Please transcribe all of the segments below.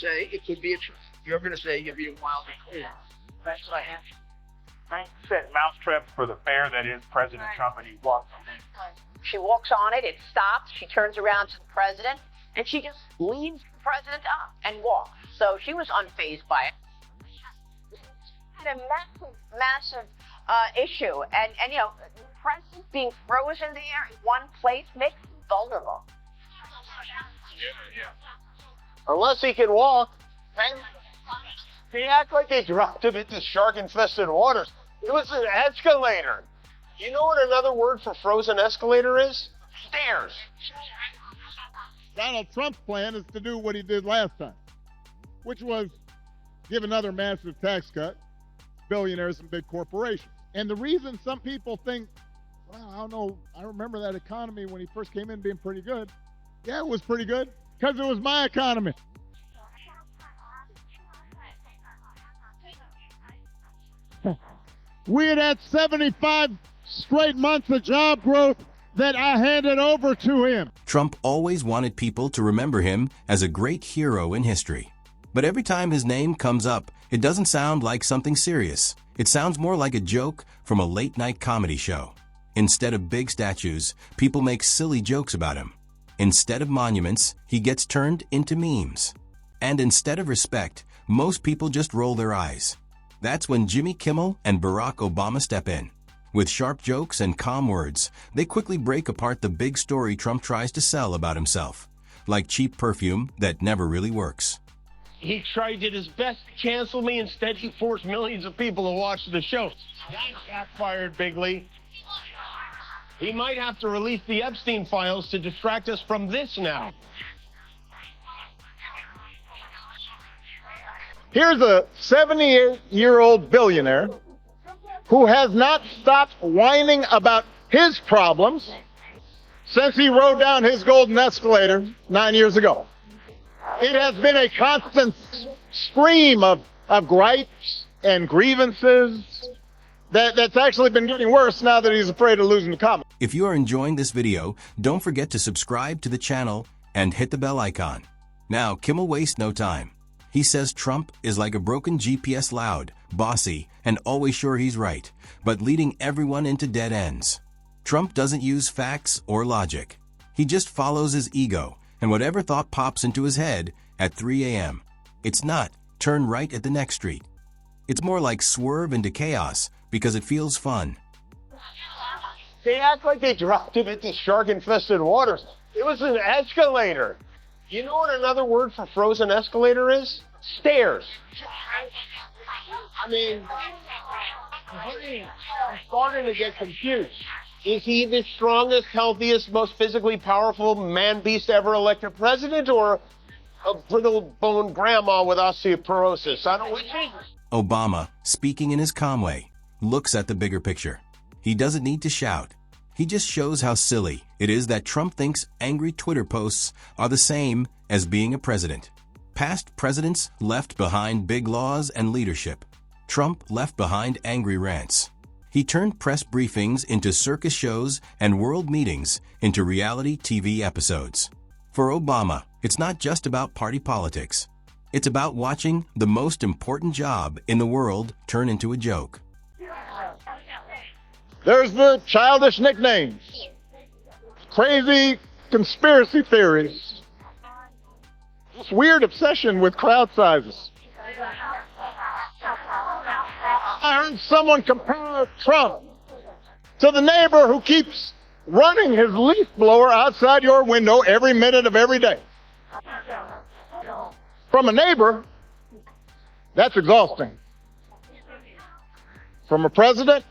say it could be a truth. You're going to say you're being wildly clear. That's what I have. Right? Set mousetrap for the bear that is President Trump, and he walks on it. She walks on it, it stops, she turns around to the president, and she just leads the president up and walks. So she was unfazed by it. Had a massive issue. And you know, the president being frozen there in one place makes him vulnerable. Unless he can walk. They act like they dropped him into shark-infested waters. It was an escalator. You know what another word for frozen escalator is? Stairs. Donald Trump's plan is to do what he did last time, which was give another massive tax cut, billionaires and big corporations. And the reason some people think, well, I don't know, I remember that economy when he first came in being pretty good. Yeah, it was pretty good, because it was my economy. We had 75 straight months of job growth that I handed over to him. Trump always wanted people to remember him as a great hero in history. But every time his name comes up, it doesn't sound like something serious. It sounds more like a joke from a late-night comedy show. Instead of big statues, people make silly jokes about him. Instead of monuments, he gets turned into memes. And instead of respect, most people just roll their eyes. That's when Jimmy Kimmel and Barack Obama step in. With sharp jokes and calm words, they quickly break apart the big story Trump tries to sell about himself, like cheap perfume that never really works. He did his best to cancel me. Instead, he forced millions of people to watch the show. That backfired bigly. He might have to release the Epstein files to distract us from this now. Here's a 78-year-old billionaire who has not stopped whining about his problems since he rode down his golden escalator 9 years ago. It has been a constant stream of gripes and grievances that's actually been getting worse now that he's afraid of losing the comment. If you are enjoying this video, don't forget to subscribe to the channel and hit the bell icon. Now, Kimmel wastes no time. He says Trump is like a broken GPS, loud, bossy, and always sure he's right, but leading everyone into dead ends. Trump doesn't use facts or logic. He just follows his ego and whatever thought pops into his head at 3 a.m. It's not turn right at the next street. It's more like swerve into chaos because it feels fun. They act like they dropped him into shark-infested waters. It was an escalator. You know what another word for frozen escalator is? Stairs. I mean, I'm starting to get confused. Is he the strongest, healthiest, most physically powerful man-beast ever elected president, or a brittle-boned grandma with osteoporosis? I don't know. Obama, speaking in his calm way, looks at the bigger picture. He doesn't need to shout. He just shows how silly it is that Trump thinks angry Twitter posts are the same as being a president. Past presidents left behind big laws and leadership. Trump left behind angry rants. He turned press briefings into circus shows and world meetings into reality TV episodes. For Obama, it's not just about party politics. It's about watching the most important job in the world turn into a joke. There's the childish nicknames, crazy conspiracy theories, this weird obsession with crowd sizes. I heard someone compare Trump to the neighbor who keeps running his leaf blower outside your window every minute of every day. From a neighbor, that's exhausting. From a president,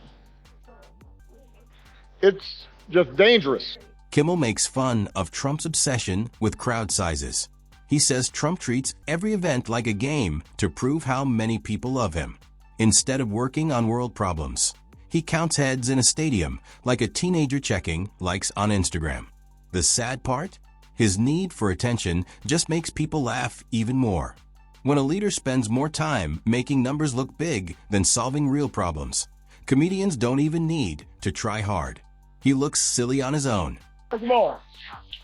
it's just dangerous. Kimmel makes fun of Trump's obsession with crowd sizes. He says Trump treats every event like a game to prove how many people love him. Instead of working on world problems, he counts heads in a stadium like a teenager checking likes on Instagram. The sad part? His need for attention just makes people laugh even more. When a leader spends more time making numbers look big than solving real problems, comedians don't even need to try hard. He looks silly on his own. More.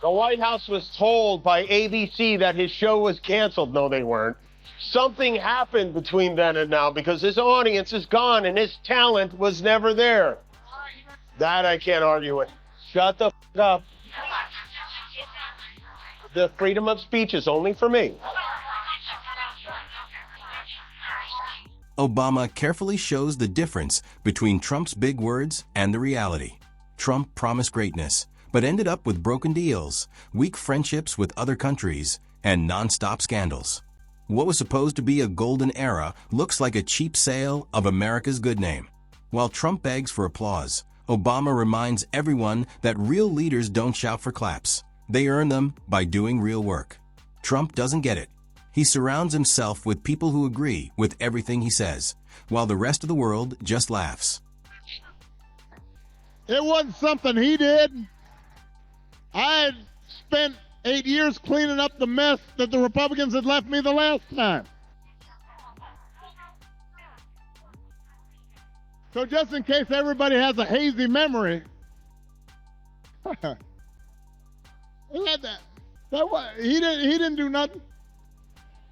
The White House was told by ABC that his show was canceled. No, they weren't. Something happened between then and now because his audience is gone and his talent was never there. That I can't argue with. Shut the f up. The freedom of speech is only for me. Obama carefully shows the difference between Trump's big words and the reality. Trump promised greatness, but ended up with broken deals, weak friendships with other countries, and non-stop scandals. What was supposed to be a golden era looks like a cheap sale of America's good name. While Trump begs for applause, Obama reminds everyone that real leaders don't shout for claps. They earn them by doing real work. Trump doesn't get it. He surrounds himself with people who agree with everything he says, while the rest of the world just laughs. It wasn't something he did. I had spent 8 years cleaning up the mess that the Republicans had left me the last time. So just in case everybody has a hazy memory, he didn't do nothing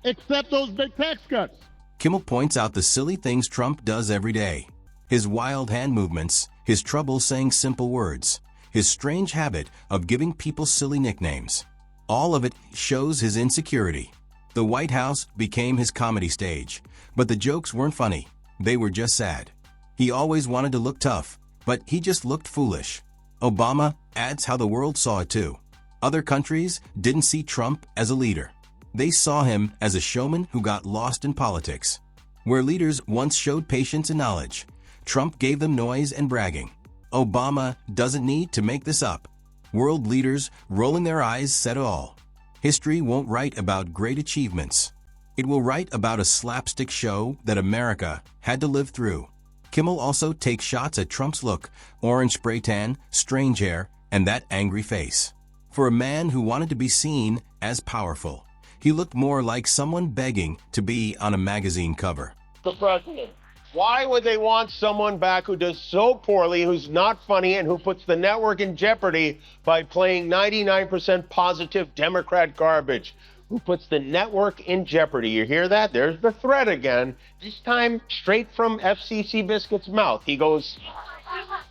except those big tax cuts. Kimmel points out the silly things Trump does every day. His wild hand movements, his trouble saying simple words, his strange habit of giving people silly nicknames. All of it shows his insecurity. The White House became his comedy stage, but the jokes weren't funny. They were just sad. He always wanted to look tough, but he just looked foolish. Obama adds how the world saw it too. Other countries didn't see Trump as a leader. They saw him as a showman who got lost in politics. Where leaders once showed patience and knowledge, Trump gave them noise and bragging. Obama doesn't need to make this up. World leaders rolling their eyes said it all. History won't write about great achievements. It will write about a slapstick show that America had to live through. Kimmel also takes shots at Trump's look, orange spray tan, strange hair, and that angry face. For a man who wanted to be seen as powerful, he looked more like someone begging to be on a magazine cover. The president. Why would they want someone back who does so poorly, who's not funny, and who puts the network in jeopardy by playing 99% positive Democrat garbage? Who puts the network in jeopardy? You hear that? There's the threat again. This time straight from FCC Biscuit's mouth. He goes,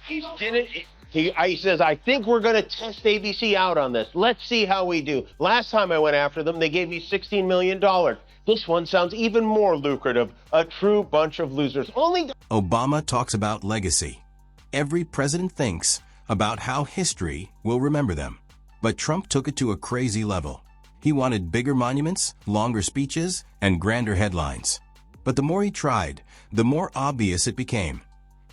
he says, I think we're going to test ABC out on this. Let's see how we do. Last time I went after them, they gave me $16 million. This one sounds even more lucrative. A true bunch of losers. Obama talks about legacy. Every president thinks about how history will remember them. But Trump took it to a crazy level. He wanted bigger monuments, longer speeches, and grander headlines. But the more he tried, the more obvious it became.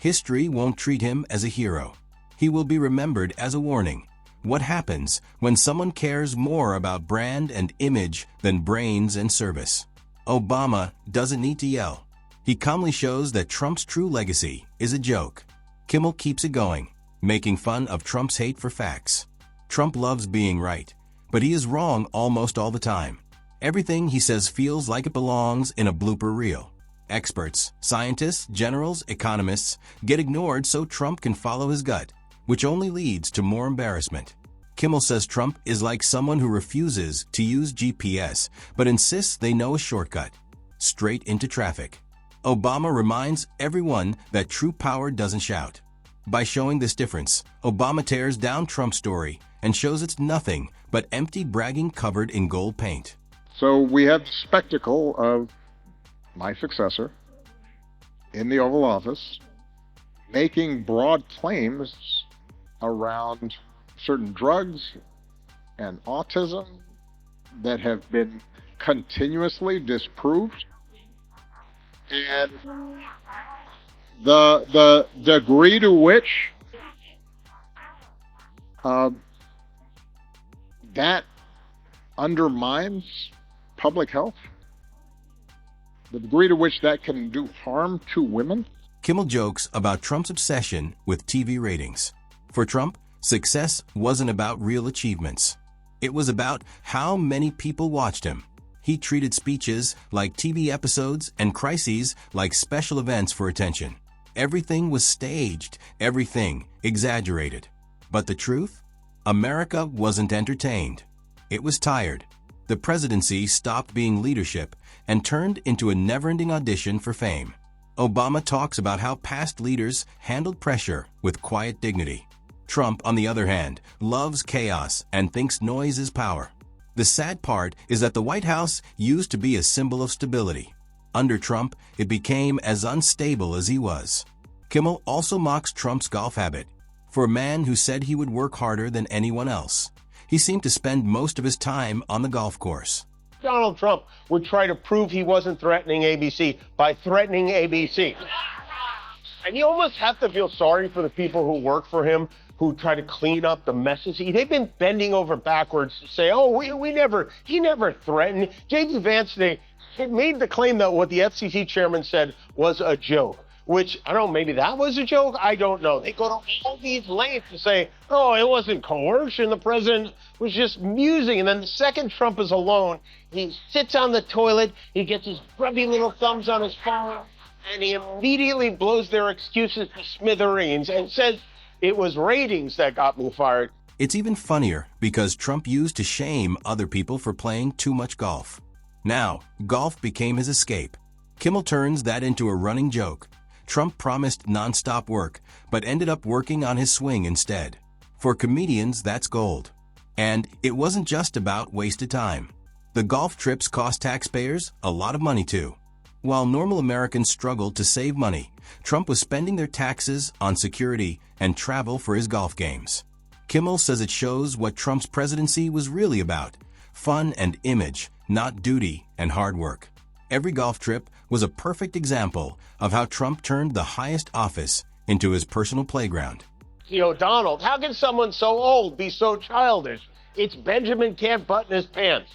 History won't treat him as a hero. He will be remembered as a warning. What happens when someone cares more about brand and image than brains and service? Obama doesn't need to yell. He calmly shows that Trump's true legacy is a joke. Kimmel keeps it going, making fun of Trump's hate for facts. Trump loves being right, but he is wrong almost all the time. Everything he says feels like it belongs in a blooper reel. Experts, scientists, generals, economists get ignored so Trump can follow his gut, which only leads to more embarrassment. Kimmel says Trump is like someone who refuses to use GPS but insists they know a shortcut, straight into traffic. Obama reminds everyone that true power doesn't shout. By showing this difference, Obama tears down Trump's story and shows it's nothing but empty bragging covered in gold paint. So we have the spectacle of my successor in the Oval Office making broad claims around certain drugs and autism that have been continuously disproved. And the degree to which that undermines public health, the degree to which that can do harm to women. Kimmel jokes about Trump's obsession with TV ratings. For Trump, success wasn't about real achievements. It was about how many people watched him. He treated speeches like TV episodes and crises like special events for attention. Everything was staged, everything exaggerated. But the truth? America wasn't entertained. It was tired. The presidency stopped being leadership and turned into a never-ending audition for fame. Obama talks about how past leaders handled pressure with quiet dignity. Trump, on the other hand, loves chaos and thinks noise is power. The sad part is that the White House used to be a symbol of stability. Under Trump, it became as unstable as he was. Kimmel also mocks Trump's golf habit. For a man who said he would work harder than anyone else, he seemed to spend most of his time on the golf course. Donald Trump would try to prove he wasn't threatening ABC by threatening ABC. And you almost have to feel sorry for the people who work for him, who try to clean up the messes. They've been bending over backwards to say, oh, he never threatened. J.D. Vance today made the claim that what the FCC chairman said was a joke, which, I don't know, maybe that was a joke? I don't know. They go to all these lengths to say, oh, it wasn't coercion. The president was just musing. And then the second Trump is alone, he sits on the toilet, he gets his grubby little thumbs on his phone, and he immediately blows their excuses to smithereens and says, it was ratings that got me fired. It's even funnier because Trump used to shame other people for playing too much golf. Now, golf became his escape. Kimmel turns that into a running joke. Trump promised nonstop work, but ended up working on his swing instead. For comedians, that's gold. And it wasn't just about wasted time. The golf trips cost taxpayers a lot of money too. While normal Americans struggled to save money, Trump was spending their taxes on security and travel for his golf games. Kimmel says it shows what Trump's presidency was really about: fun and image, not duty and hard work. Every golf trip was a perfect example of how Trump turned the highest office into his personal playground. You know, Donald, how can someone so old be so childish? It's Benjamin can't button his pants.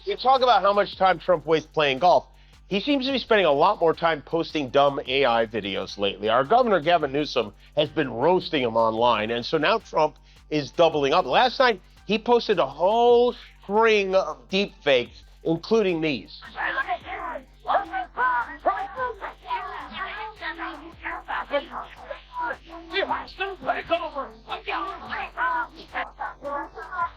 You talk about how much time Trump wastes playing golf. He seems to be spending a lot more time posting dumb AI videos lately. Our governor, Gavin Newsom, has been roasting him online, and so now Trump is doubling up. Last night, he posted a whole string of deep fakes, including these.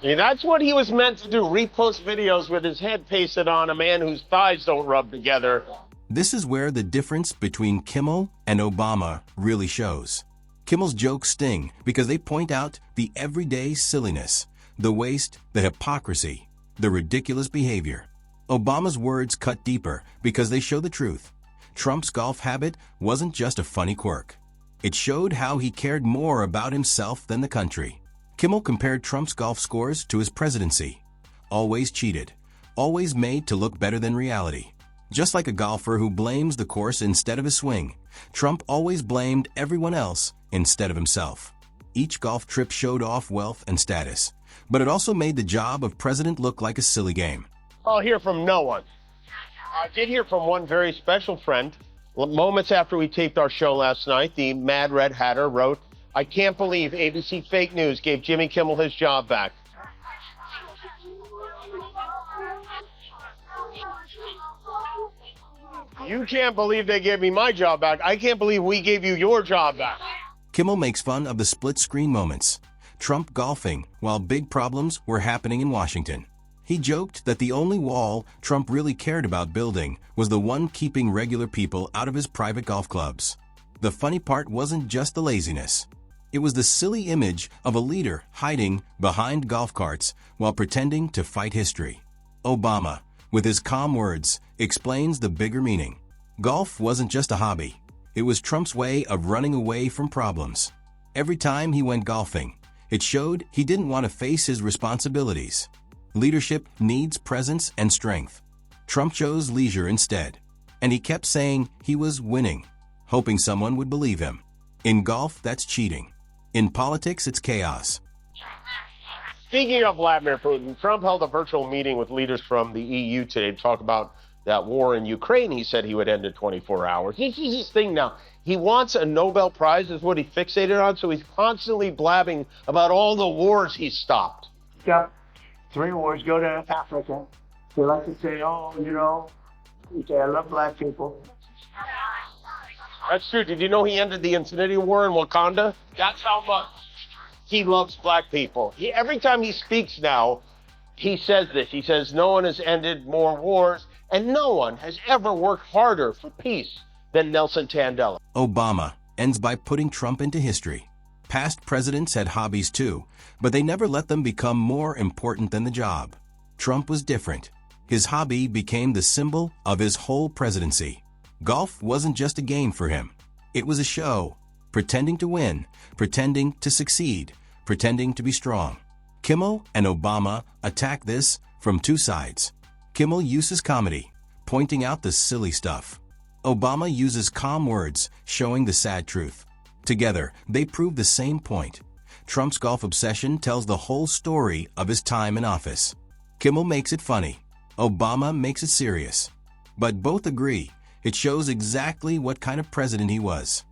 And that's what he was meant to do, repost videos with his head pasted on a man whose thighs don't rub together. This is where the difference between Kimmel and Obama really shows. Kimmel's jokes sting because they point out the everyday silliness, the waste, the hypocrisy, the ridiculous behavior. Obama's words cut deeper because they show the truth. Trump's golf habit wasn't just a funny quirk. It showed how he cared more about himself than the country. Kimmel compared Trump's golf scores to his presidency. Always cheated, always made to look better than reality. Just like a golfer who blames the course instead of his swing, Trump always blamed everyone else instead of himself. Each golf trip showed off wealth and status, but it also made the job of president look like a silly game. I'll hear from no one. I did hear from one very special friend. Moments after we taped our show last night, the Mad Red Hatter wrote, "I can't believe ABC fake news gave Jimmy Kimmel his job back." You can't believe they gave me my job back. I can't believe we gave you your job back. Kimmel makes fun of the split-screen moments. Trump golfing while big problems were happening in Washington. He joked that the only wall Trump really cared about building was the one keeping regular people out of his private golf clubs. The funny part wasn't just the laziness. It was the silly image of a leader hiding behind golf carts while pretending to fight history. Obama, with his calm words, explains the bigger meaning. Golf wasn't just a hobby. It was Trump's way of running away from problems. Every time he went golfing, it showed he didn't want to face his responsibilities. Leadership needs presence and strength. Trump chose leisure instead, and he kept saying he was winning, hoping someone would believe him. In golf, that's cheating. In politics, it's chaos. Speaking of Vladimir Putin, Trump held a virtual meeting with leaders from the EU today to talk about that war in Ukraine. He said he would end in 24 hours. This is his thing now. He wants a Nobel Prize, is what he fixated on, so he's constantly blabbing about all the wars he's stopped. Got 3 wars, go to Africa. They like to say, oh, you say, I love black people. That's true. Did you know he ended the Infinity War in Wakanda? That's how much. he loves black people. Every time he speaks now, he says this. He says, no one has ended more wars, and no one has ever worked harder for peace than Nelson Mandela. Obama ends by putting Trump into history. Past presidents had hobbies too, but they never let them become more important than the job. Trump was different. His hobby became the symbol of his whole presidency. Golf wasn't just a game for him. It was a show, pretending to win, pretending to succeed, pretending to be strong. Kimmel and Obama attack this from two sides. Kimmel uses comedy, pointing out the silly stuff. Obama uses calm words, showing the sad truth. Together, they prove the same point. Trump's golf obsession tells the whole story of his time in office. Kimmel makes it funny. Obama makes it serious. But both agree it shows exactly what kind of president he was.